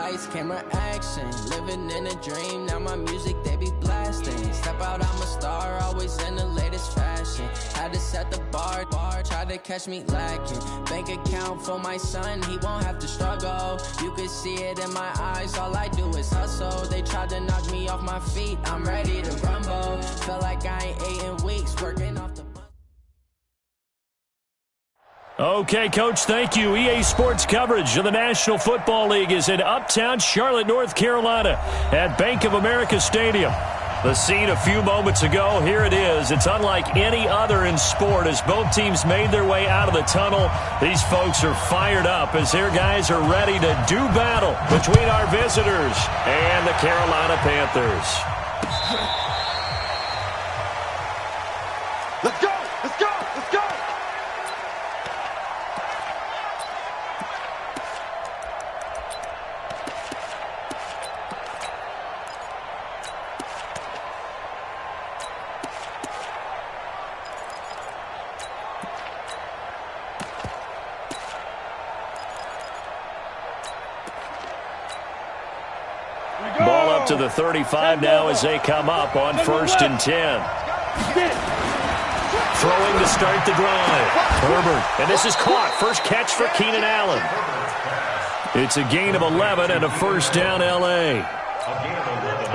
lights, camera, action. Living in a dream, now my music, they be blasting. Step out, I'm a star, always in the latest fashion. Had to set the bar, try to catch me lacking. Bank account for my son, he won't have to struggle. You could see it in my eyes, all I do is hustle. They tried to knock me off my feet, I'm ready to rumble. Felt like I ain't ate in weeks, working off the... Okay, Coach, thank you. EA Sports coverage of the National Football League is in uptown Charlotte, North Carolina at Bank of America Stadium. The scene a few moments ago, here it is. It's unlike any other in sport as both teams made their way out of the tunnel. These folks are fired up as their guys are ready to do battle between our visitors and the Carolina Panthers. Let's go! Let's go! Let's go! Ball up to the 35 now as they come up on 1st and 10. Throwing to start the drive. Herbert. And this is caught. First catch for Keenan Allen. It's a gain of 11 and a first down L.A.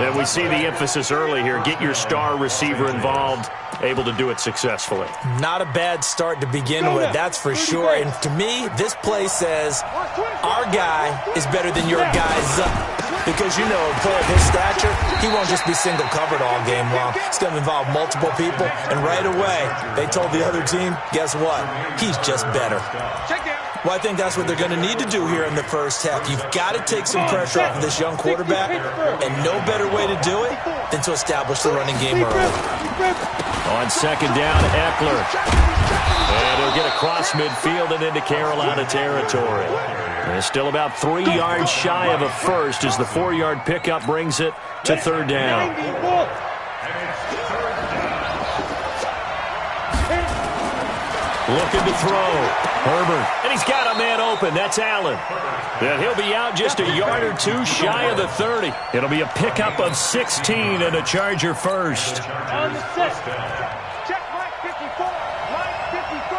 And we see the emphasis early here. Get your star receiver involved. Able to do it successfully. Not a bad start to begin with, that's for sure. And to me, this play says our guy is better than your guy's because, you know, a player of his stature, he won't just be single covered all game long. It's going to involve multiple people. And right away, they told the other team, guess what? He's just better. Well, I think that's what they're going to need to do here in the first half. You've got to take some pressure off of this young quarterback, and no better way to do it than to establish the running game early. On 2nd down, Eckler. And he'll get across midfield and into Carolina territory. They're still about 3 yards shy of a first as the 4-yard pickup brings it to 3rd down. Looking to throw. Herbert. And he's got a man open. That's Allen. And he'll be out just a yard or two shy of the 30. It'll be a pickup of 16 and a Charger first. On the set. Check right 54. Right 54.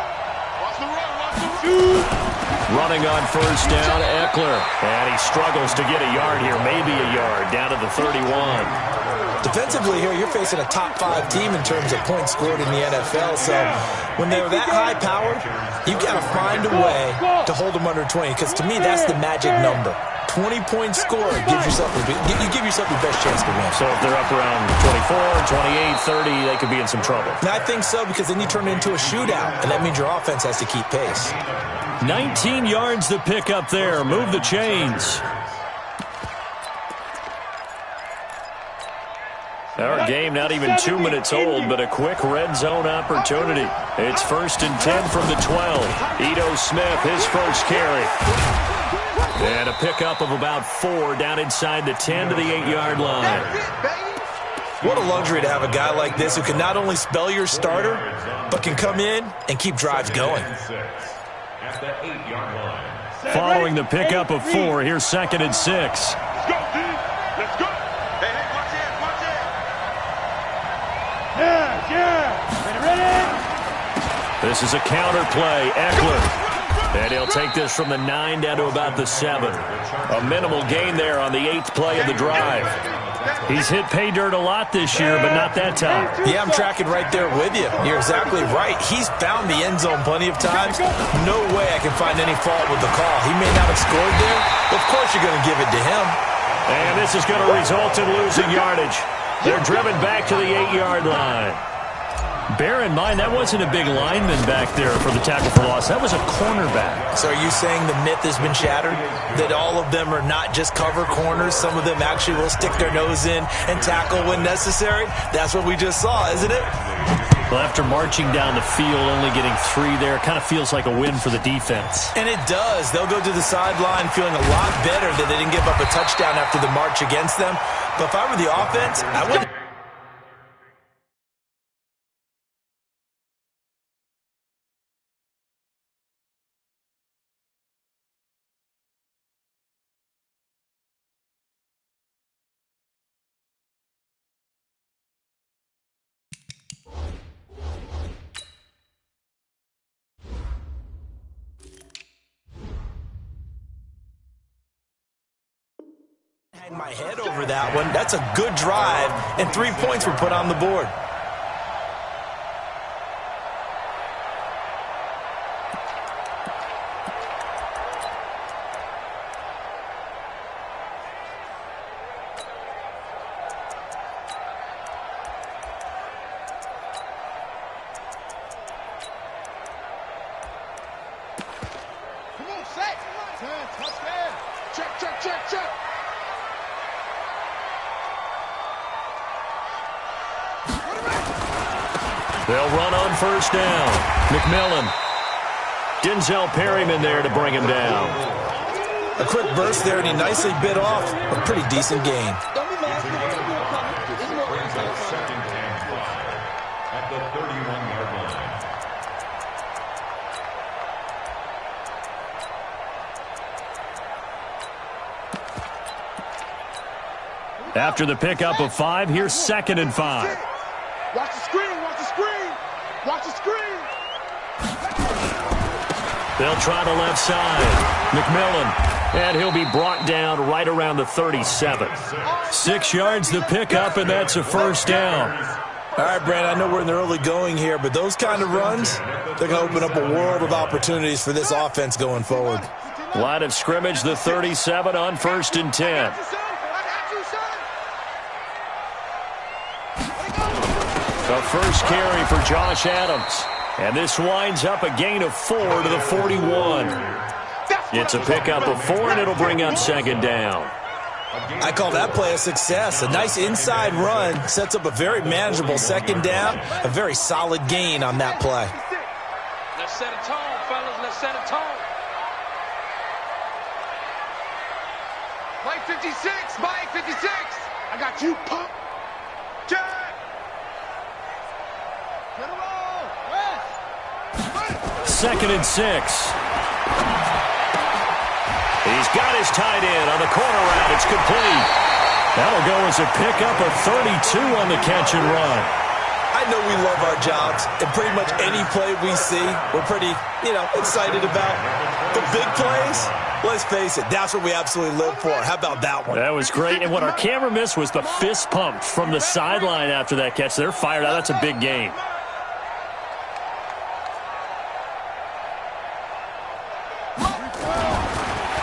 Watch the run. Watch the run. Running on 1st down, Eckler. And he struggles to get a yard here. Maybe a yard down to the 31. Defensively here, you're facing a top 5 team in terms of points scored in the NFL. So when they're that high powered, you got to find a way to hold them under 20. Because to me, that's the magic number. 20-point score gives yourself you give yourself the best chance to win. So if they're up around 24, 28, 30, they could be in some trouble. And I think so, because then you turn it into a shootout, and that means your offense has to keep pace. 19 yards to pick up there. Move the chains. Our game not even 2 minutes old, but a quick red zone opportunity. It's 1st and 10 from the 12. Ito Smith, his first carry. And a pickup of about 4 down inside the 10 to the 8-yard line. What a luxury to have a guy like this who can not only spell your starter, but can come in and keep drives going. Following the pickup of 4, here's 2nd and 6. Let's go, dude. Let's go. Hey, watch it. Watch it. Yeah. Ready? This is a counter play. Eckler. And he'll take this from the 9 down to about the 7. A minimal gain there on the 8th play of the drive. He's hit pay dirt a lot this year, but not that time. Yeah, I'm tracking right there with you. You're exactly right. He's found the end zone plenty of times. No way I can find any fault with the call. He may not have scored there, but of course you're going to give it to him. And this is going to result in losing yardage. They're driven back to the 8-yard line. Bear in mind, that wasn't a big lineman back there for the tackle for loss. That was a cornerback. So are you saying the myth has been shattered? That all of them are not just cover corners? Some of them actually will stick their nose in and tackle when necessary? That's what we just saw, isn't it? Well, after marching down the field, only getting 3 there, kind of feels like a win for the defense. And it does. They'll go to the sideline feeling a lot better that they didn't give up a touchdown after the march against them. But if I were the offense, I wouldn't. Bang my head over that one. That's a good drive, and 3 points were put on the board. They'll run on first down. McMillan. Denzel Perryman there to bring him down. A quick burst there, and he nicely bit off a pretty decent gain. At the 31-yard line. After the pickup of 5, here's 2nd and 5. Watch the screen, watch the screen, watch the screen. They'll try the left side. McMillan, and he'll be brought down right around the 37. 6 yards the pickup, and that's a first down. All right, Brand, I know we're in the early going here, but those kind of runs, they're going to open up a world of opportunities for this offense going forward. Line of scrimmage, the 37 on 1st and 10. The first carry for Josh Adams. And this winds up a gain of 4 to the 41. It's a pickup of 4, and it'll bring up 2nd down. I call that play a success. A nice inside run sets up a very manageable 2nd down. A very solid gain on that play. Let's set a tone, fellas. Let's set a tone. Mike 56, Mike 56. I got you, pump. Jack. 2nd and 6. He's got his tight end on the corner route. It's complete. That'll go as a pickup of 32 on the catch and run. I know we love our jobs, and pretty much any play we see, we're pretty, excited about. The big plays, let's face it, that's what we absolutely live for. How about that one? That was great, and what our camera missed was the fist pump from the sideline after that catch. They're fired out. That's a big game.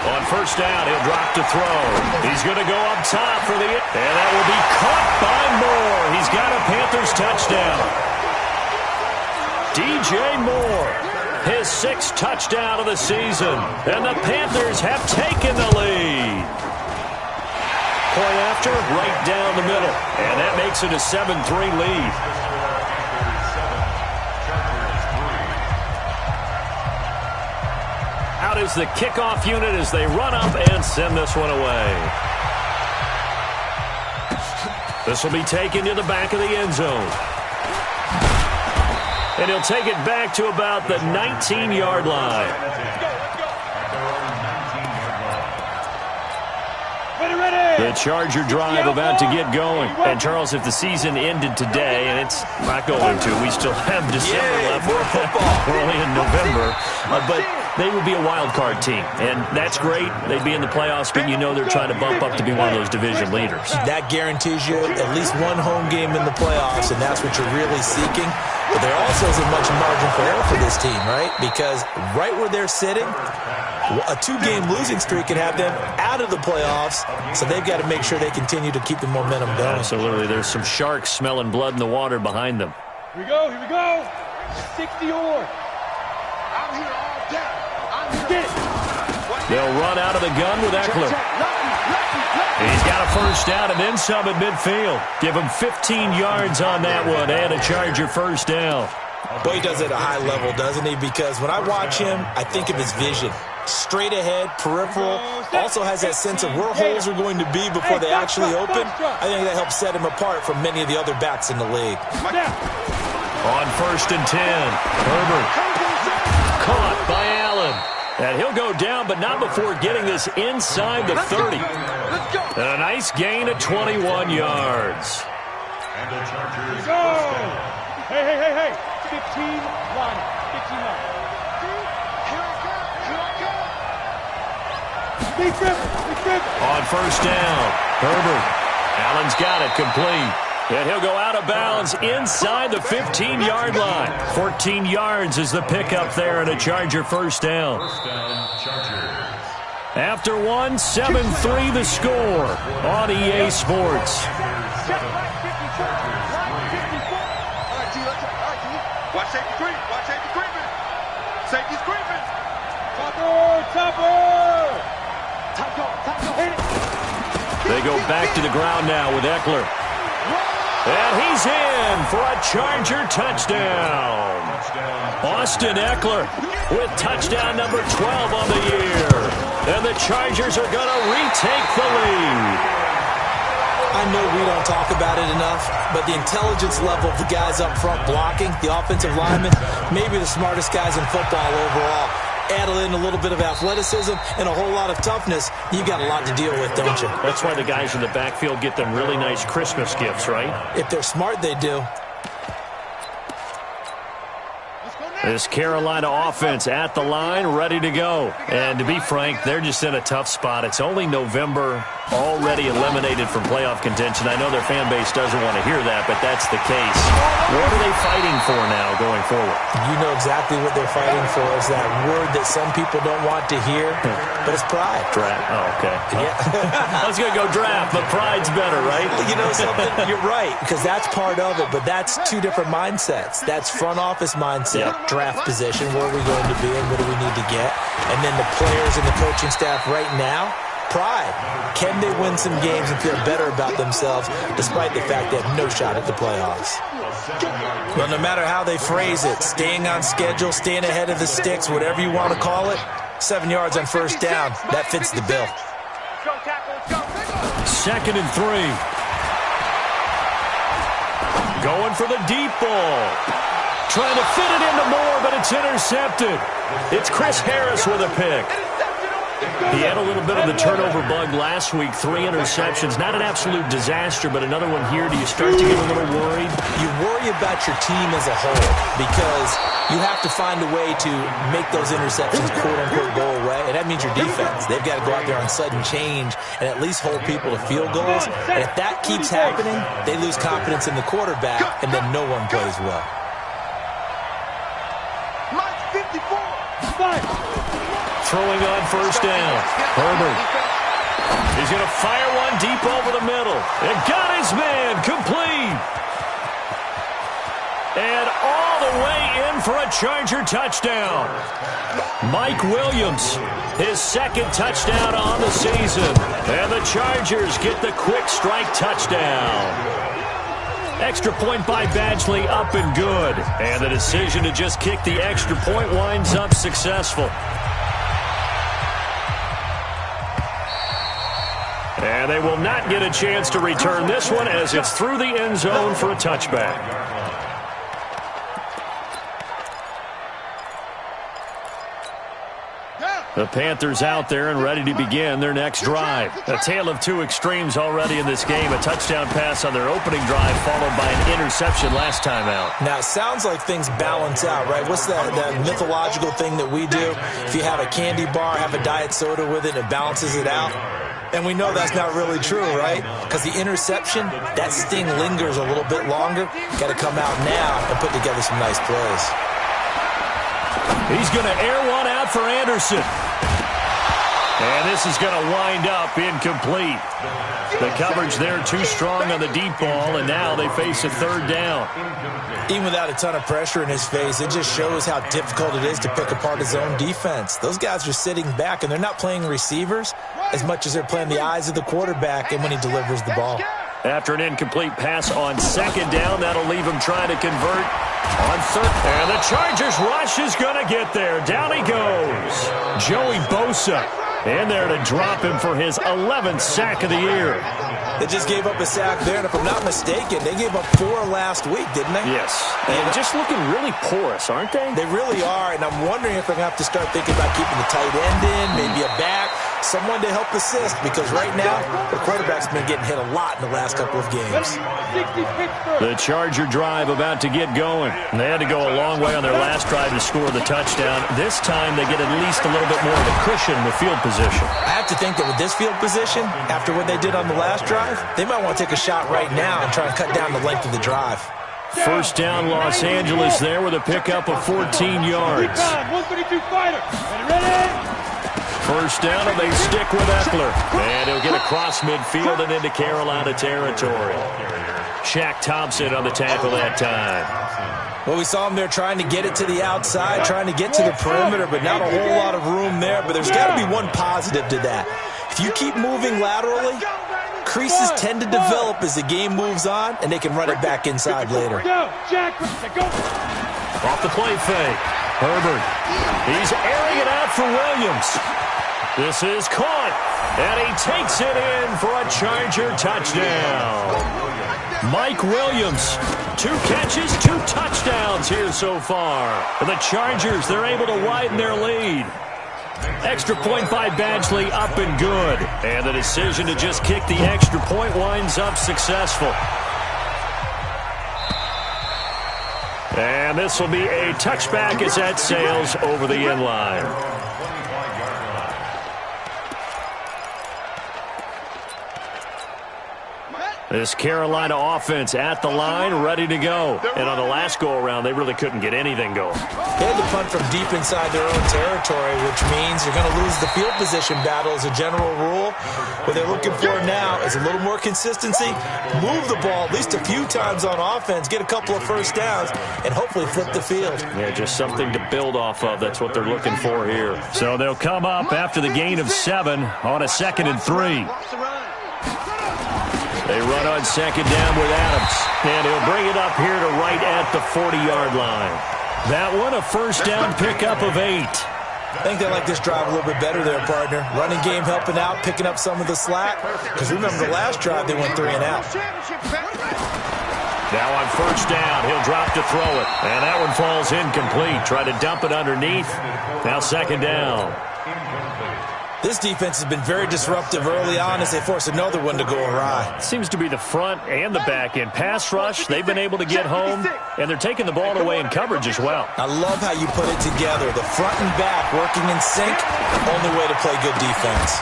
On first down, he'll drop to throw. He's going to go up top for the... And that will be caught by Moore. He's got a Panthers touchdown. DJ Moore, his 6th touchdown of the season. And the Panthers have taken the lead. Point after, right down the middle. And that makes it a 7-3 lead. Out is the kickoff unit as they run up and send this one away. This will be taken to the back of the end zone. And he'll take it back to about the 19-yard line. The Charger drive about to get going. And, Charles, if the season ended today, and it's not going to, we still have December left. More football. We're only in November. But they would be a wild card team, and that's great. They'd be in the playoffs, but you know they're trying to bump up to be one of those division leaders. That guarantees you at least one home game in the playoffs, and that's what you're really seeking. But there also isn't much margin for error for this team, right? Because right where they're sitting, a 2-game losing streak can have them out of the playoffs, so they've got to make sure they continue to keep the momentum going. Absolutely. There's some sharks smelling blood in the water behind them. Here we go, here we go. 60 or. I'm here all day. I'm here. Get it. They'll run out of the gun with Eckler. He's got a first down and then some at midfield. Give him 15 yards on that one and a Charger first down. Boy, he does it at a high level, doesn't he? Because when I watch him, I think of his vision. Straight ahead, peripheral, also has that sense of where holes are going to be before they actually open. I think that helps set him apart from many of the other backs in the league. On first and 10, Herbert caught by Allen. And he'll go down, but not before getting this inside the 30. And a nice gain of 21 yards. And the Chargers. Hey. 15 line. 15 line. On first down, Herbert. Allen's got it, complete. And he'll go out of bounds inside the 15-yard line. 14 yards is the pickup there, and a Charger first down. First down, Chargers. After 1, 7-3 the score on EA Sports. Watch safety creep. Watch safety creeping. Safety's creeping. They go back to the ground now with Eckler. And he's in for a Charger touchdown. Austin Eckler with touchdown number 12 on the year. And the Chargers are going to retake the lead. I know we don't talk about it enough, but the intelligence level of the guys up front blocking, the offensive linemen, maybe the smartest guys in football overall. Add in a little bit of athleticism and a whole lot of toughness, you got a lot to deal with, don't you? That's why the guys in the backfield get them really nice Christmas gifts, right? If they're smart, they do. This Carolina offense at the line, ready to go. And to be frank, they're just in a tough spot. It's only November, already eliminated from playoff contention. I know their fan base doesn't want to hear that, but that's the case. What are they fighting for now going forward? You know exactly what they're fighting for. Is that word that some people don't want to hear, but it's pride. Draft. Oh, okay. Yeah. I was going to go draft, but pride's better, right? You know something? You're right, because that's part of it, but that's two different mindsets. That's front office mindset, draft position, where are we going to be and what do we need to get? And then the players and the coaching staff right now, pride. Can they win some games and feel better about themselves despite the fact they have no shot at the playoffs? Well, no matter how they phrase it, staying on schedule, staying ahead of the sticks, whatever you want to call it, 7 yards on first down, that fits the bill. 2nd and 3. Going for the deep ball. Trying to fit it into Moore, but it's intercepted. It's Chris Harris with a pick. He had a little bit of the turnover bug last week, 3 interceptions. Not an absolute disaster, but another one here. Do you start to get a little worried? You worry about your team as a whole because you have to find a way to make those interceptions, quote-unquote, go away, and that means your defense. They've got to go out there on sudden change and at least hold people to field goals. And if that keeps happening, they lose confidence in the quarterback, and then no one plays well. Throwing on first down. Herbert. He's going to fire one deep over the middle. And got his man. Complete. And all the way in for a Charger touchdown. Mike Williams, his 2nd touchdown on the season. And the Chargers get the quick strike touchdown. Extra point by Badgley, up and good. And the decision to just kick the extra point winds up successful. And they will not get a chance to return this one as it's through the end zone for a touchback. The Panthers out there and ready to begin their next drive. A tale of two extremes already in this game. A touchdown pass on their opening drive followed by an interception last time out. Now, it sounds like things balance out, right? What's that mythological thing that we do? If you have a candy bar, have a diet soda with it, it balances it out. And we know that's not really true, right? Because the interception, that sting lingers a little bit longer. Got to come out now and put together some nice plays. He's going to air one out for Anderson. And this is going to wind up incomplete. The coverage there too strong on the deep ball, and now they face a 3rd down. Even without a ton of pressure in his face, it just shows how difficult it is to pick apart his own defense. Those guys are sitting back, and they're not playing receivers as much as they're playing the eyes of the quarterback and when he delivers the ball. After an incomplete pass on 2nd down, that'll leave him trying to convert on 3rd. And the Chargers rush is going to get there. Down he goes. Joey Bosa in there to drop him for his 11th sack of the year. They just gave up a sack there, and if I'm not mistaken, they gave up 4 last week, didn't they? Yes. And just looking really porous, aren't they? They really are, and I'm wondering if they're going to have to start thinking about keeping the tight end in, maybe a back. someone to help assist, because right now the quarterback's been getting hit a lot in the last couple of games. The Charger drive about to get going. They had to go a long way on their last drive to score the touchdown. This time they get at least a little bit more of a cushion with field position. I have to think that with this field position, after what they did on the last drive, they might want to take a shot right now and try and cut down the length of the drive. First down, Los Angeles there with a pickup of 14 yards. 132 fighter. Ready? First down, and they stick with Eckler. And he'll get across midfield and into Carolina territory. Shaq Thompson on the tackle that time. Well, we saw him there trying to get it to the outside, trying to get to the perimeter, but not a whole lot of room there. But there's got to be one positive to that. If you keep moving laterally, creases tend to develop as the game moves on, and they can run it back inside later. Off the play fake. Herbert. He's airing it out for Williams. This is caught, and he takes it in for a Charger touchdown. Mike Williams, 2 catches, 2 touchdowns here so far. For the Chargers, they're able to widen their lead. Extra point by Badgley, up and good. And the decision to just kick the extra point winds up successful. And this will be a touchback as that sails over the end line. This Carolina offense at the line, ready to go. And on the last go-around, they really couldn't get anything going. They had to punt from deep inside their own territory, which means you're going to lose the field position battle as a general rule. What they're looking for now is a little more consistency, move the ball at least a few times on offense, get a couple of first downs, and hopefully flip the field. Yeah, just something to build off of. That's what they're looking for here. So they'll come up after the gain of 7 on a 2nd and 3. They run on 2nd down with Adams. And he'll bring it up here to right at the 40-yard line. That one, a first down pickup of 8. I think they like this drive a little bit better there, partner. Running game helping out, picking up some of the slack. Because remember, the last drive, they went 3 and out. Now on first down, he'll drop to throw it. And that one falls incomplete. Try to dump it underneath. Now 2nd down. This defense has been very disruptive early on as they force another one to go awry. Seems to be the front and the back end. Pass rush, they've been able to get home, and they're taking the ball away in coverage as well. I love how you put it together. The front and back working in sync, only way to play good defense.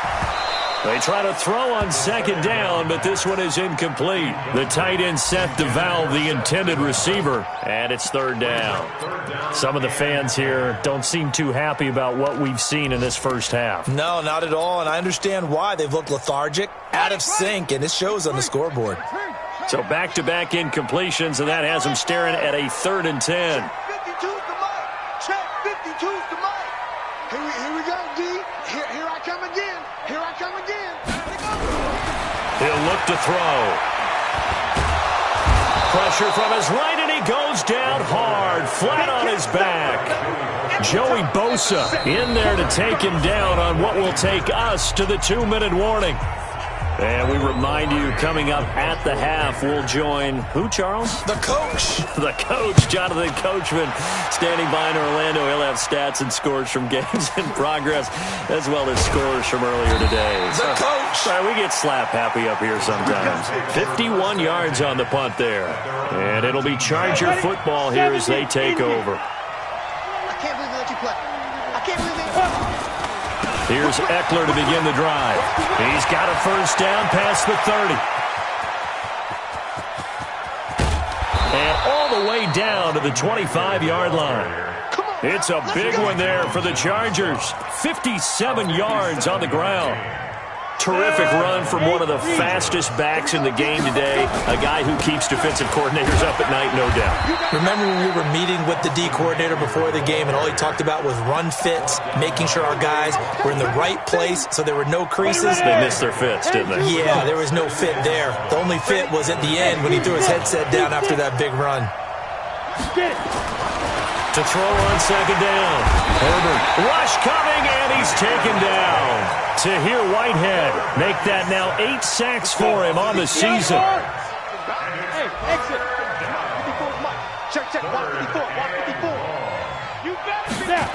They try to throw on 2nd down, but this one is incomplete. The tight end set to valve the intended receiver, and it's 3rd down. Some of the fans here don't seem too happy about what we've seen in this first half. No, not at all, and I understand why. They've looked lethargic, out of sync, and it shows on the scoreboard. So back-to-back incompletions, and that has them staring at a 3rd and 10. 52's the mic. Check, 52's the mic. Here we go, D. Here I come again. Here I come again. He'll look to throw. Pressure from his right, and he goes down hard, flat on his back. Joey Bosa in there to take him down on what will take us to the 2-minute warning. And we remind you, coming up at the half, we'll join who, Charles? The coach. The coach, Jonathan Coachman, standing by in Orlando. He'll have stats and scores from games in progress, as well as scores from earlier today. The coach. Sorry, we get slap happy up here sometimes. 51 yards on the punt there. And it'll be Charger football here as they take over. I can't believe they let you play. I can't believe they... Here's Eckler to begin the drive. He's got a first down past the 30. And all the way down to the 25-yard line. It's a big one there for the Chargers. 57 yards on the ground. Terrific run from one of the fastest backs in the game today. A guy who keeps defensive coordinators up at night, no doubt. Remember when we were meeting with the D coordinator before the game and all he talked about was run fits, making sure our guys were in the right place so there were no creases? They missed their fits, didn't they? Yeah, there was no fit there. The only fit was at the end when he threw his headset down after that big run. To throw on 2nd down. Herbert. Rush coming, and he's taken down. Tahir Whitehead make that now 8 sacks for him on the season. Hey, exit. 54's mic. Check, 154, 154. You better be there.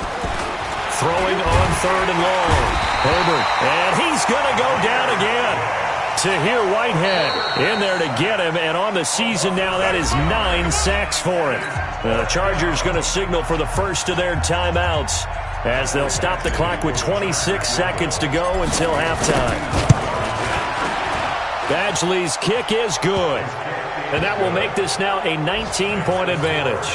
Throwing on 3rd and long. Herbert, and he's going to go down again. Tahir Whitehead in there to get him, and on the season now, that is 9 sacks for him. The Chargers going to signal for the first of their timeouts as they'll stop the clock with 26 seconds to go until halftime. Badgley's kick is good, and that will make this now a 19-point advantage.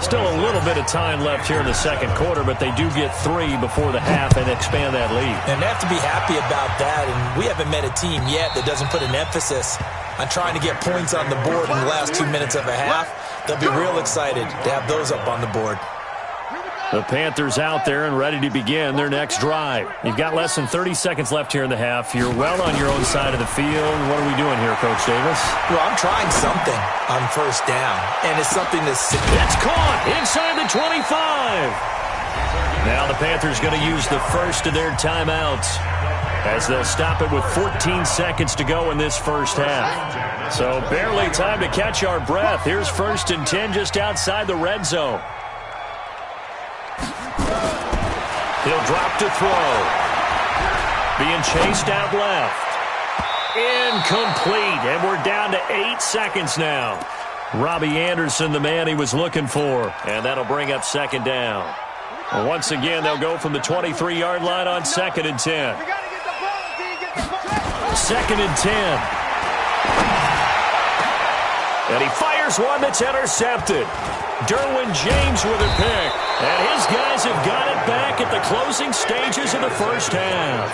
Still a little bit of time left here in the second quarter, but they do get 3 before the half and expand that lead. And they have to be happy about that, and we haven't met a team yet that doesn't put an emphasis on trying to get points on the board in the last 2 minutes of a half. They'll be real excited to have those up on the board. The Panthers out there and ready to begin their next drive. You've got less than 30 seconds left here in the half. You're well on your own side of the field. What are we doing here, Coach Davis? Well, I'm trying something on first down, and it's something that's... It's caught inside the 25. Now the Panthers going to use the first of their timeouts as they'll stop it with 14 seconds to go in this first half. So barely time to catch our breath. Here's 1st and 10 just outside the red zone. He'll drop to throw. Being chased out left. Incomplete, and we're down to 8 seconds now. Robbie Anderson, the man he was looking for, and that'll bring up 2nd down. Once again, they'll go from the 23-yard line on 2nd and 10. 2nd and 10. And he fires one that's intercepted. Derwin James with a pick. And his guys have got it back at the closing stages of the first half.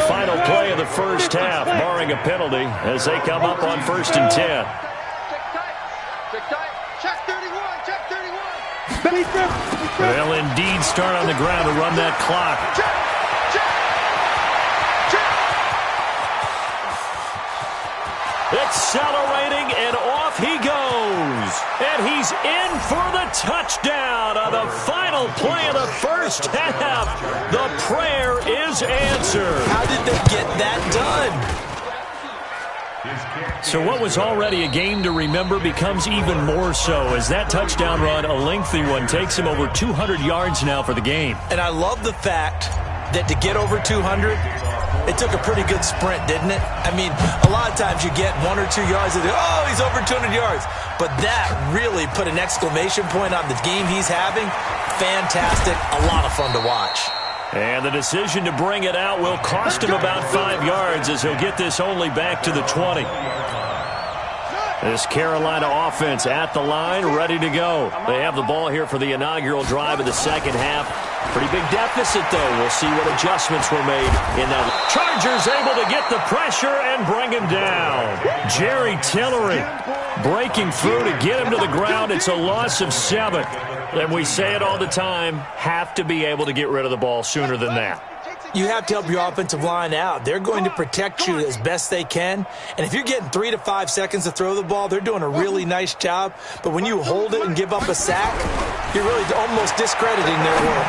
Final play of the first half, barring a penalty, as they come up on 1st and 10. Check 31, check 31. They'll indeed start on the ground to run that clock. Accelerating, and off he goes. And he's in for the touchdown on the final play of the first half. The prayer is answered. How did they get that done? So what was already a game to remember becomes even more so as that touchdown run, a lengthy one, takes him over 200 yards now for the game. And I love the fact that to get over 200, it took a pretty good sprint, didn't it? I mean, a lot of times you get 1 or 2 yards and oh, he's over 200 yards. But that really put an exclamation point on the game he's having. Fantastic. A lot of fun to watch. And the decision to bring it out will cost him about 5 yards as he'll get this only back to the 20. This Carolina offense at the line, ready to go. They have the ball here for the inaugural drive of the second half. Pretty big deficit, though. We'll see what adjustments were made in that. Chargers able to get the pressure and bring him down. Jerry Tillery breaking through to get him to the ground. It's a loss of 7. And we say it all the time, have to be able to get rid of the ball sooner than that. You have to help your offensive line out. They're going to protect you as best they can. And if you're getting 3 to 5 seconds to throw the ball, they're doing a really nice job. But when you hold it and give up a sack, you're really almost discrediting their work.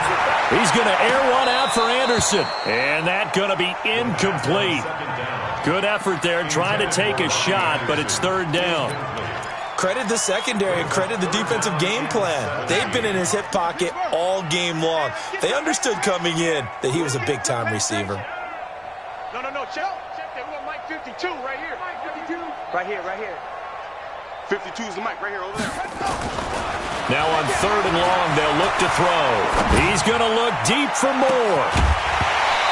He's going to air one out for Anderson. And that's going to be incomplete. Good effort there, trying to take a shot, but it's 3rd down. Credit the secondary and credit the defensive game plan. They've been in his hip pocket all game long. They understood coming in that he was a big-time receiver. No, check that. We got Mike 52 right here. Mike 52. Right here. 52 is the mic right here over there. Now on 3rd and long, they'll look to throw. He's going to look deep for more.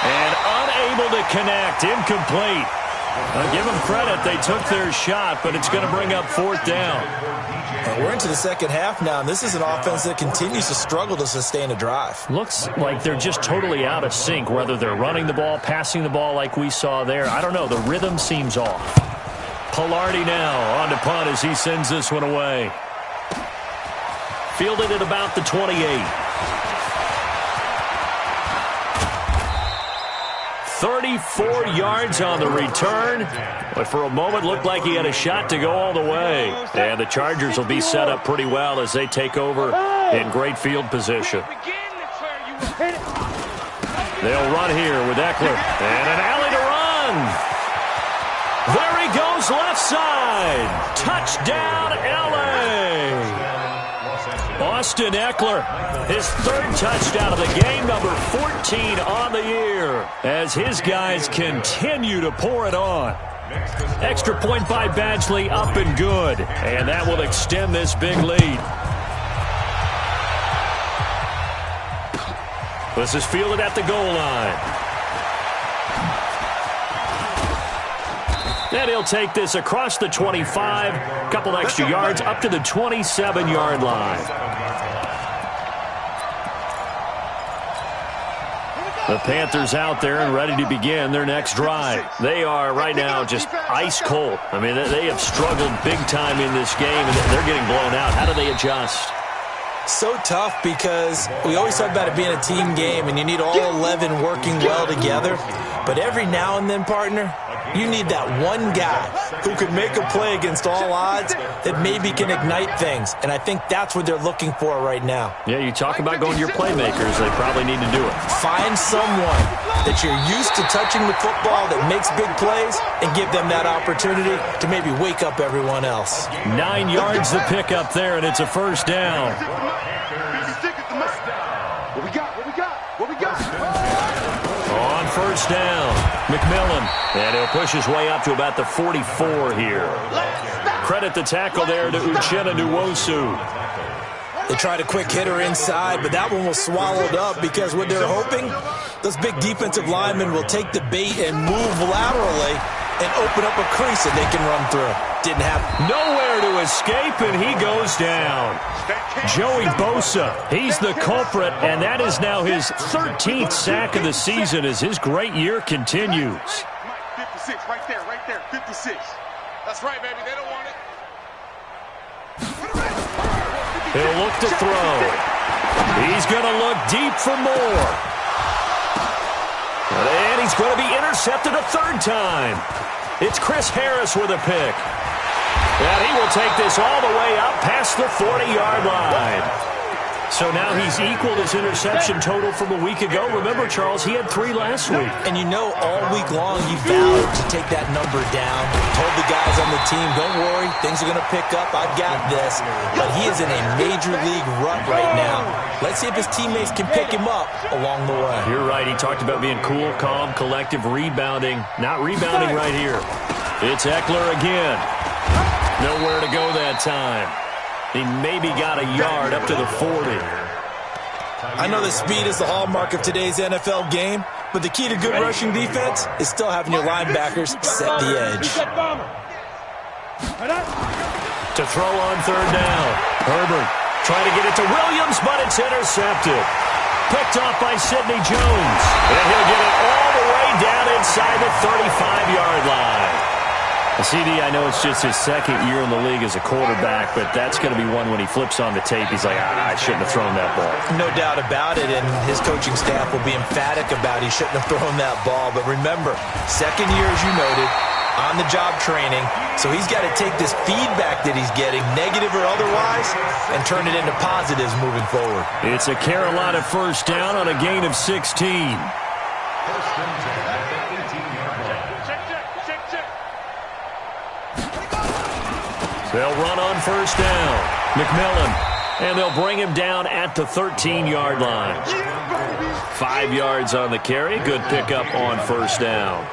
And unable to connect, incomplete. I'll give them credit. They took their shot, but it's going to bring up 4th down. And we're into the second half now, and this is an offense that continues to struggle to sustain a drive. Looks like they're just totally out of sync, whether they're running the ball, passing the ball like we saw there. I don't know. The rhythm seems off. Pilardi now on to punt as he sends this one away. Fielded at about the 28. 34 yards on the return, but for a moment looked like he had a shot to go all the way. And the Chargers will be set up pretty well as they take over in great field position. They'll run here with Eckler, and an alley to run. There he goes, left side. Touchdown, L.A. Austin Eckler, his third touchdown of the game, number 14 on the year, as his guys continue to pour it on. Extra point by Badgley, up and good, and that will extend this big lead. This is fielded at the goal line. And he'll take this across the 25, a couple extra yards up to the 27-yard line. The Panthers out there and ready to begin their next drive. They are right now just ice cold. I mean, they have struggled big time in this game, and they're getting blown out. How do they adjust? So tough because we always talk about it being a team game, and you need all 11 working well together. But every now and then, partner, you need that one guy who can make a play against all odds that maybe can ignite things. And I think that's what they're looking for right now. Yeah, you talk about going to your playmakers. They probably need to do it. Find someone that you're used to touching the football that makes big plays and give them that opportunity to maybe wake up everyone else. 9 yards to pick up there, and it's a first down. What we got? On first down, McMillan. And he'll push his way up to about the 44 here. Credit the tackle there to Uchenna Nwosu. They tried a quick hitter inside, but that one was swallowed up because what they're hoping, those big defensive linemen will take the bait and move laterally and open up a crease that they can run through. Didn't happen. Nowhere to escape, and he goes down. Joey Bosa, he's the culprit, and that is now his 13th sack of the season as his great year continues. 56, right there, 56. That's right, baby, they don't want it. He'll look to throw. He's going to look deep for more. And he's going to be intercepted a third time. It's Chris Harris with a pick. And he will take this all the way up past the 40-yard line. So now he's equaled his interception total from a week ago. Remember, Charles, he had 3 last week. And you know all week long he vowed to take that number down. Told the guys on the team, don't worry, things are going to pick up. I've got this. But he is in a major league rut right now. Let's see if his teammates can pick him up along the way. You're right. He talked about being cool, calm, collective, rebounding. Not rebounding right here. It's Eckler again. Nowhere to go that time. He maybe got a yard up to the 40. I know that speed is the hallmark of today's NFL game, but the key to good rushing defense is still having your linebackers set the edge. To throw on third down. Herbert trying to get it to Williams, but it's intercepted. Picked off by Sidney Jones. And he'll get it all the way down inside the 35-yard line. CD, I know it's just his second year in the league as a quarterback, but that's going to be one when he flips on the tape. He's like, I shouldn't have thrown that ball. No doubt about it, and his coaching staff will be emphatic about he shouldn't have thrown that ball. But remember, second year, as you noted, on-the-job training, so he's got to take this feedback that he's getting, negative or otherwise, and turn it into positives moving forward. It's a Carolina first down on a gain of 16. They'll run on first down. McMillan. And they'll bring him down at the 13-yard line. 5 yards on the carry. Good pickup on first down.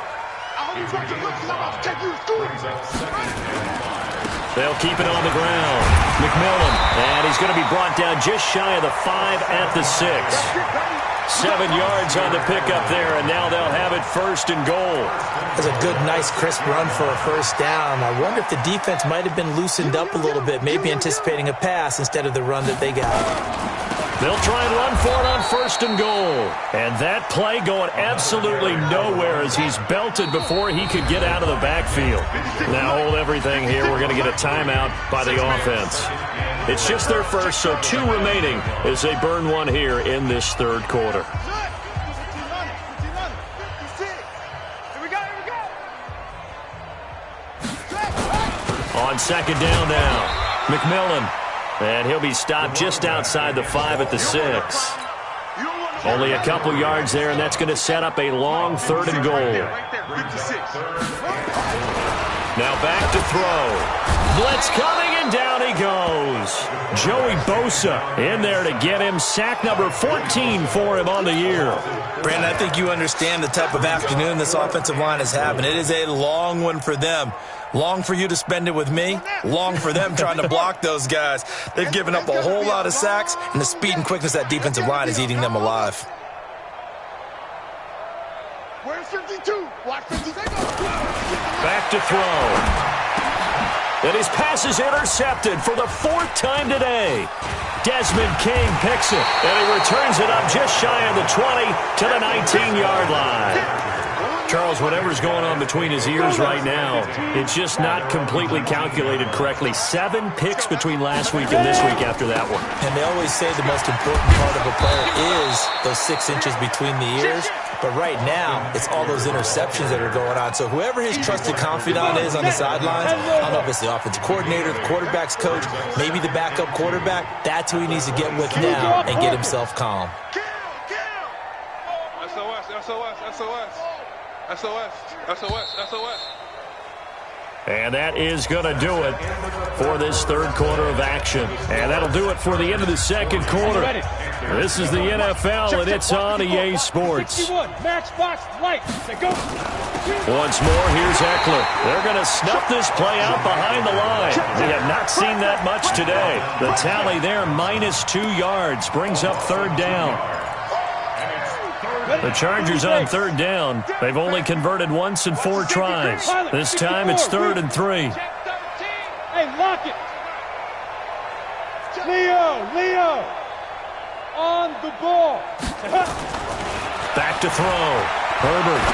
They'll keep it on the ground. McMillan. And he's going to be brought down just shy of the 5 at the 6. 7 yards on the pickup there, and now they'll have it first and goal. That's a good, nice, crisp run for a first down. I wonder if the defense might have been loosened up a little bit, maybe anticipating a pass instead of the run that they got. They'll try and run for it on first and goal. And that play going absolutely nowhere as he's belted before he could get out of the backfield. Now hold everything here. We're going to get a timeout by the offense. It's just their first, so 2 remaining as they burn one here in this third quarter. On second down now, McMillan. And he'll be stopped just outside the 5 at the 6. Only a couple yards there, and that's going to set up a long third and goal. Now back to throw. Blitz coming, and and down he goes. Joey Bosa in there to get him. Sack number 14 for him on the year. Brandon, I think you understand the type of afternoon this offensive line is having. It is a long one for them. Long for you to spend it with me. Long for them trying to block those guys. They've given up a whole lot of sacks, and the speed and quickness of that defensive line is eating them alive. Where's 52? Watch 50. Back to throw. And his pass is intercepted for the 4th time today. Desmond King picks it, and he returns it up just shy of the 20 to the 19-yard line. Charles, whatever's going on between his ears right now, it's just not completely calculated correctly. 7 picks between last week and this week after that one. And they always say the most important part of a player is those 6 inches between the ears. But right now, it's all those interceptions that are going on. So whoever his trusted confidant is on the sidelines, I don't know if it's the offensive coordinator, the quarterback's coach, maybe the backup quarterback, that's who he needs to get with now and get himself calm. SOS. And that is going to do it for this third quarter of action. And that'll do it for the end of the second quarter. This is the NFL, and it's on EA Sports. Once more, here's Eckler. They're going to snuff this play out behind the line. We have not seen that much today. The tally there, -2 yards, brings up third down. The Chargers on third down. They've only converted once in 4 tries. This time it's 3rd and 3. Hey, lock it. Leo. On the ball. Back to throw. Herbert.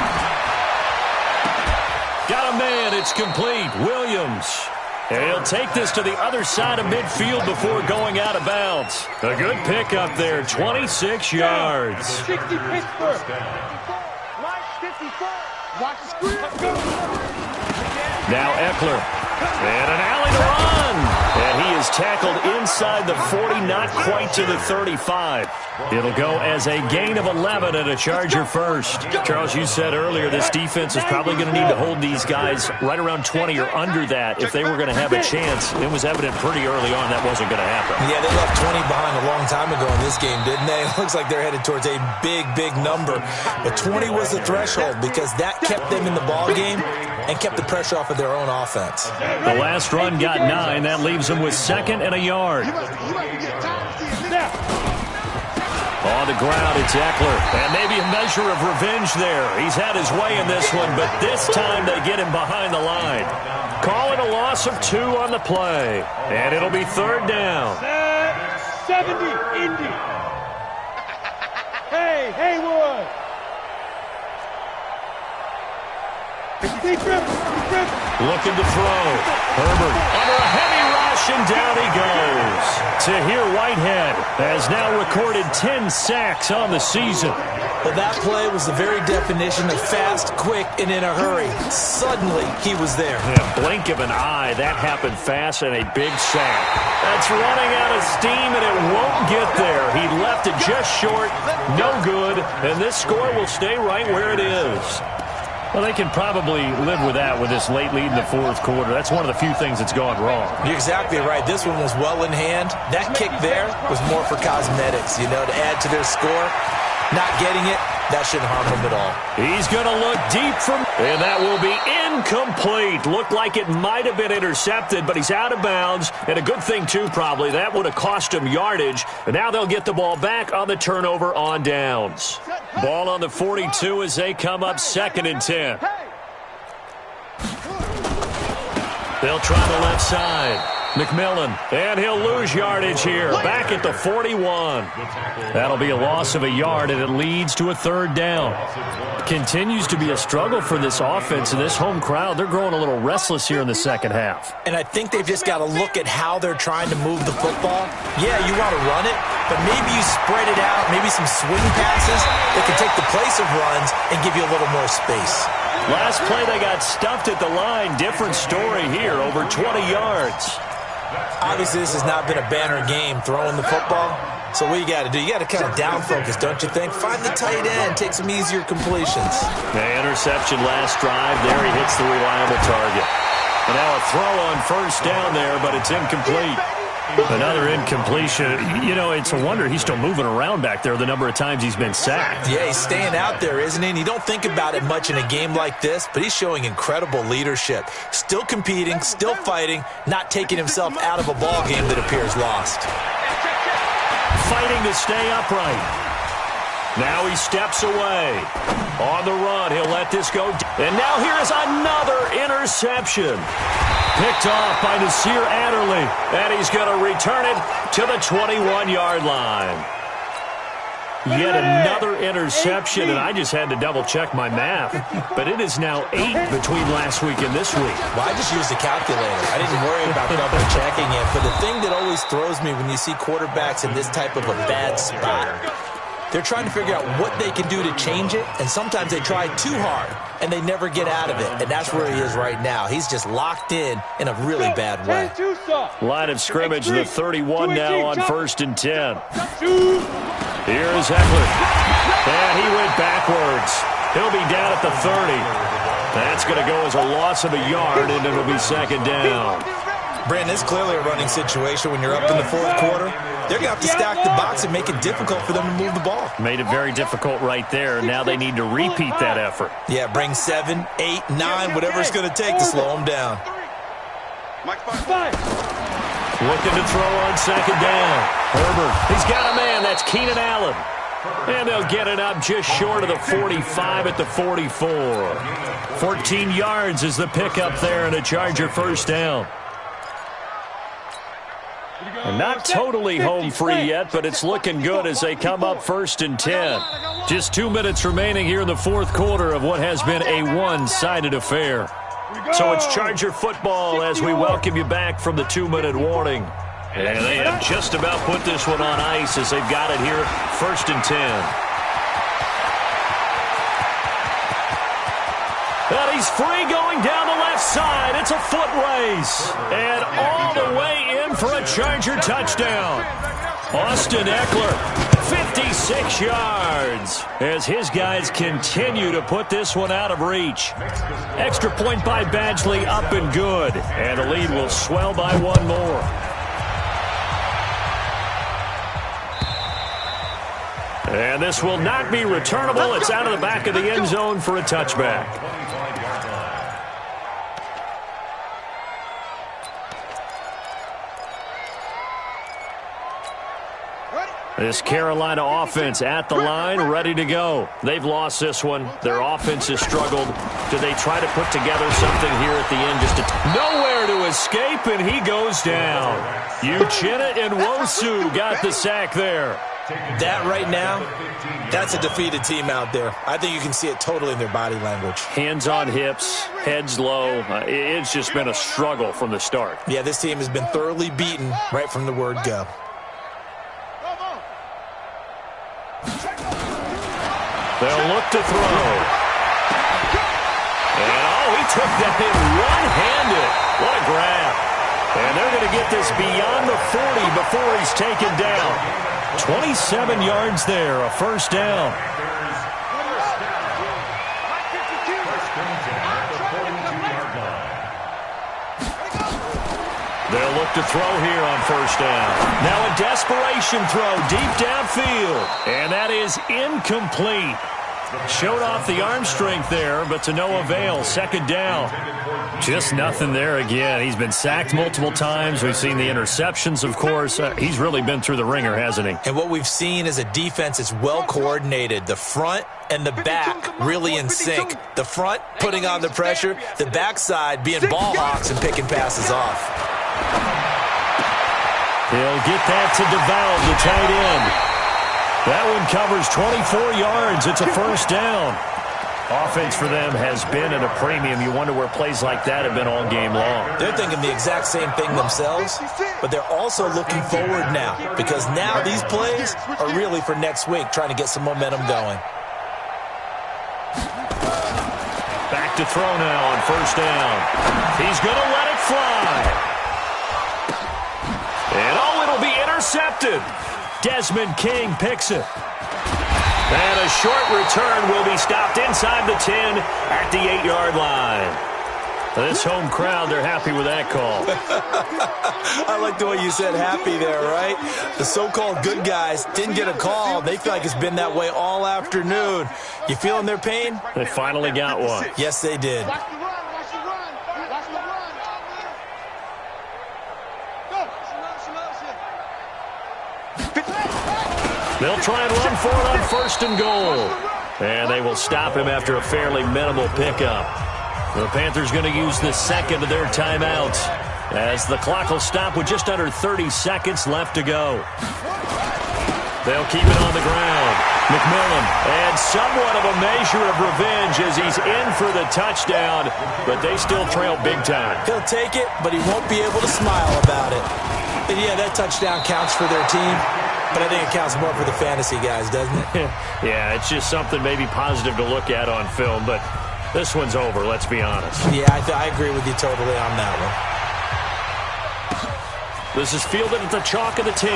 Got a man. It's complete. Williams. And he'll take this to the other side of midfield before going out of bounds. A good pick up there, 26 yards. 60 Pittsburgh. Watch the screen. Now Eckler. And an alley to run. And he is tackled inside the 40, not quite to the 35. It'll go as a gain of 11 and a Charger first. Charles, you said earlier this defense is probably going to need to hold these guys right around 20 or under that if they were going to have a chance. It was evident pretty early on that wasn't going to happen. Yeah, they left 20 behind a long time ago in this game, didn't they? It looks like they're headed towards a big number. But 20 was the threshold because that kept them in the ball game and kept the pressure off of their own offense. The last run got 9. That leaves them with 2nd and a yard. On the ground, it's Eckler. And maybe a measure of revenge there. He's had his way in this one, but this time they get him behind the line. Call it a loss of 2 on the play. And it'll be third down. 70, Indy. Hey, Haywood. Looking to throw. Herbert under a heavy rush, and down he goes. Tahir Whitehead has now recorded 10 sacks on the season. Well, that play was the very definition of fast, quick, and in a hurry. Suddenly, he was there. In a blink of an eye, that happened fast and a big sack. That's running out of steam, and it won't get there. He left it just short, no good, and this score will stay right where it is. Well, they can probably live with that with this late lead in the fourth quarter. That's one of the few things that's gone wrong. You're exactly right. This one was well in hand. That kick there was more for cosmetics, to add to their score. Not getting it, that shouldn't harm him at all. He's going to look deep and that will be incomplete. Looked like it might have been intercepted, but he's out of bounds. And a good thing, too, probably. That would have cost him yardage. And now they'll get the ball back on the turnover on downs. Ball on the 42 as they come up 2nd and 10. They'll try the left side. McMillan, and he'll lose yardage here. Back at the 41. That'll be a loss of a yard, and it leads to a third down. Continues to be a struggle for this offense and this home crowd. They're growing a little restless here in the second half. And I think they've just got to look at how they're trying to move the football. Yeah, you want to run it, but maybe you spread it out, maybe some swing passes that can take the place of runs and give you a little more space. Last play, they got stuffed at the line. Different story here, over 20 yards. Obviously, this has not been a banner game throwing the football. So what you got to do, you got to kind of down focus, don't you think? Find the tight end, take some easier completions. The interception last drive. There he hits the reliable target. And now a throw on first down there, but it's incomplete. Another incompletion. You know, it's a wonder he's still moving around back there the number of times he's been sacked. Yeah, he's staying out there, isn't he? And you don't think about it much in a game like this, but he's showing incredible leadership. Still competing, still fighting, not taking himself out of a ball game that appears lost. Fighting to stay upright. Now he steps away. On the run, he'll let this go. And now here is another interception. Picked off by Nasir Adderley. And he's going to return it to the 21-yard line. Yet another interception, and I just had to double-check my math. But it is now 8 between last week and this week. Well, I just used a calculator. I didn't worry about double-checking it. But the thing that always throws me when you see quarterbacks in this type of a bad spot, they're trying to figure out what they can do to change it, and sometimes they try too hard, and they never get out of it. And that's where he is right now. He's just locked in a really bad way. Line of scrimmage, the 31 now on 1st and 10. Here's Eckler. And he went backwards. He'll be down at the 30. That's going to go as a loss of a yard, and it'll be 2nd down. Brandon, it's clearly a running situation when you're up in the 4th quarter. They're going to have to stack the box and make it difficult for them to move the ball. Made it very difficult right there. Now they need to repeat that effort. Yeah, bring 7, 8, 9, whatever it's going to take to slow them down. Looking to throw on 2nd down. Herbert, he's got a man. That's Keenan Allen. And they'll get it up just short of the 45 at the 44. 14 yards is the pickup there and a Charger 1st down. And not totally home free yet, but it's looking good as they come up 1st and 10. Just 2 minutes remaining here in the 4th quarter of what has been a one-sided affair. So it's Charger football as we welcome you back from the 2-minute warning. And they have just about put this one on ice as they've got it here, 1st and 10. And he's free going down the left side. It's a foot race. And all the way in for a Charger touchdown. Austin Eckler, 56 yards, as his guys continue to put this one out of reach. Extra point by Badgley, up and good. And the lead will swell by 1 more. And this will not be returnable. It's out of the back of the end zone for a touchback. This Carolina offense at the line, ready to go. They've lost this one. Their offense has struggled. Do they try to put together something here at the end? Just nowhere to escape, and he goes down. Uchenna and Nwosu got the sack there. That right now, that's a defeated team out there. I think you can see it totally in their body language. Hands on hips, heads low. It's just been a struggle from the start. Yeah, this team has been thoroughly beaten right from the word go. They'll look to throw. And, he took that in one-handed. What a grab. And they're going to get this beyond the 40 before he's taken down. 27 yards there, a 1st down. They'll look to throw here on 1st down. Now a desperation throw deep downfield. And that is incomplete. Showed off the arm strength there, but to no avail. 2nd down. Just nothing there again. He's been sacked multiple times. We've seen the interceptions, of course. He's really been through the ringer, hasn't he? And what we've seen is a defense that's well coordinated. The front and the back really in sync. The front putting on the pressure. The backside being ball hawks and picking passes off. He'll get that to DeVal, the tight end. That one covers 24 yards. It's a 1st down. Offense for them has been at a premium. You wonder where plays like that have been all game long. They're thinking the exact same thing themselves, but they're also looking forward now because now these plays are really for next week, trying to get some momentum going. Back to throw now on 1st down. He's going to let it fly. And, it'll be intercepted. Desmond King picks it. And a short return will be stopped inside the 10 at the 8-yard line. This home crowd, they're happy with that call. I like the way you said happy there, right? The so-called good guys didn't get a call. They feel like it's been that way all afternoon. You feeling their pain? They finally got one. Yes, they did. Watch the run, watch the run, watch the run. Go. They'll try and run for it on 1st and goal. And they will stop him after a fairly minimal pickup. The Panthers going to use the second of their timeouts as the clock will stop with just under 30 seconds left to go. They'll keep it on the ground. McMillan, and somewhat of a measure of revenge as he's in for the touchdown, but they still trail big time. He'll take it, but he won't be able to smile about it. And yeah, that touchdown counts for their team, but I think it counts more for the fantasy guys, doesn't it? Yeah, it's just something maybe positive to look at on film, but this one's over, let's be honest. Yeah, I agree with you totally on that one. This is fielded at the chalk of the 10.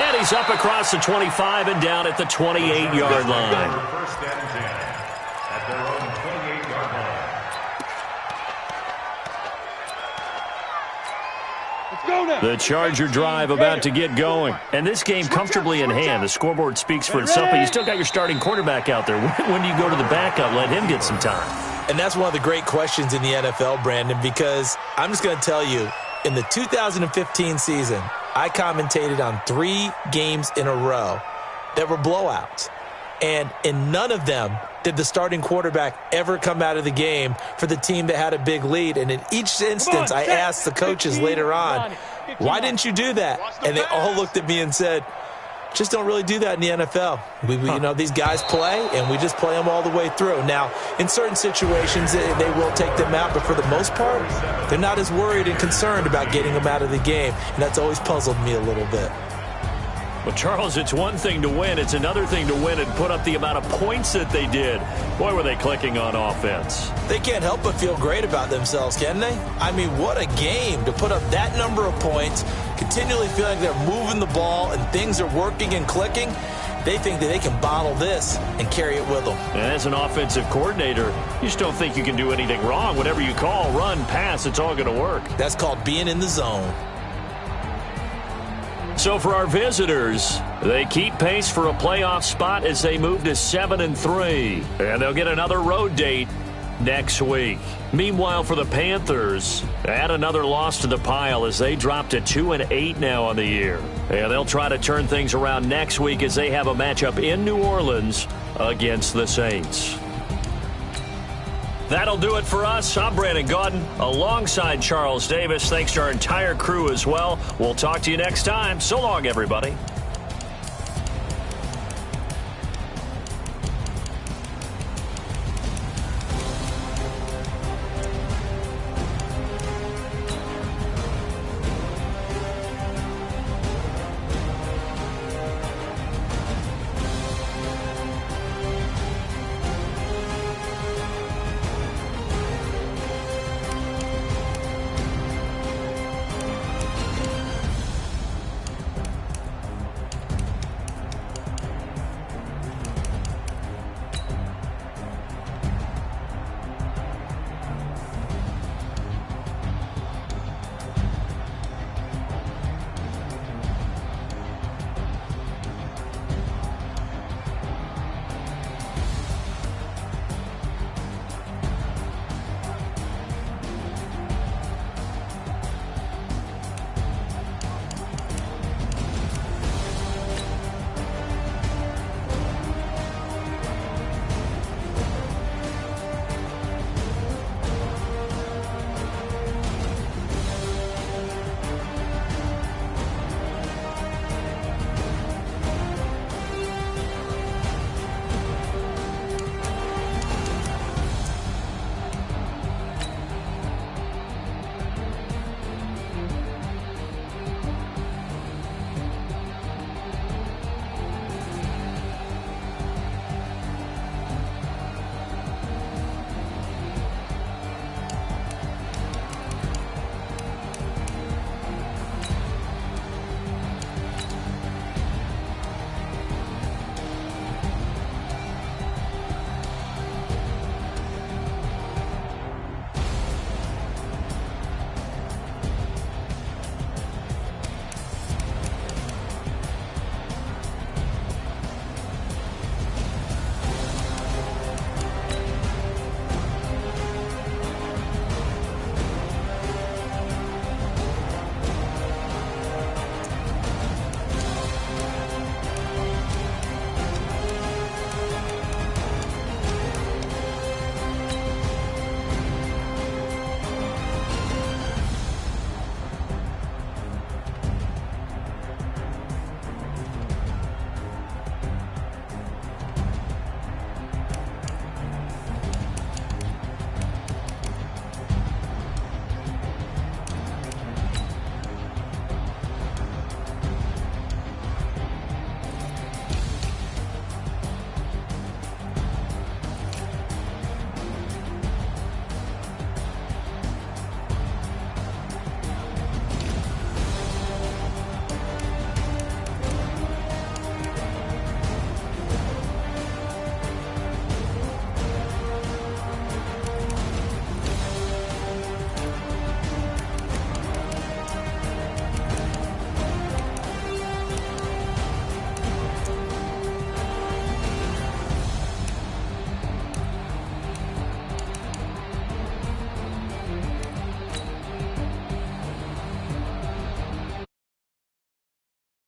And he's up across the 25 and down at the 28-yard line. First and 10 at their own 28-yard line. Let's go now. The Charger drive about to get going. And this game comfortably in hand. The scoreboard speaks for itself, but you still got your starting quarterback out there. When do you go to the backup? Let him get some time. And that's one of the great questions in the NFL, Brandon, because I'm just going to tell you, in the 2015 season, I commentated on 3 games in a row that were blowouts. And in none of them did the starting quarterback ever come out of the game for the team that had a big lead. And in each instance, I asked the coaches later on, why didn't you do that? And they all looked at me and said, just don't really do that in the NFL. You know, these guys play, and we just play them all the way through. Now, in certain situations, they will take them out, but for the most part, they're not as worried and concerned about getting them out of the game, and that's always puzzled me a little bit. Well, Charles, it's one thing to win. It's another thing to win and put up the amount of points that they did. Boy, were they clicking on offense. They can't help but feel great about themselves, can they? I mean, what a game to put up that number of points, continually feeling like they're moving the ball and things are working and clicking. They think that they can bottle this and carry it with them. And as an offensive coordinator, you just don't think you can do anything wrong. Whatever you call, run, pass, it's all going to work. That's called being in the zone. So for our visitors, they keep pace for a playoff spot as they move to 7-3. And they'll get another road date next week. Meanwhile, for the Panthers, add another loss to the pile as they drop to 2-8 now on the year. And they'll try to turn things around next week as they have a matchup in New Orleans against the Saints. That'll do it for us. I'm Brandon Gaudin alongside Charles Davis. Thanks to our entire crew as well. We'll talk to you next time. So long, everybody.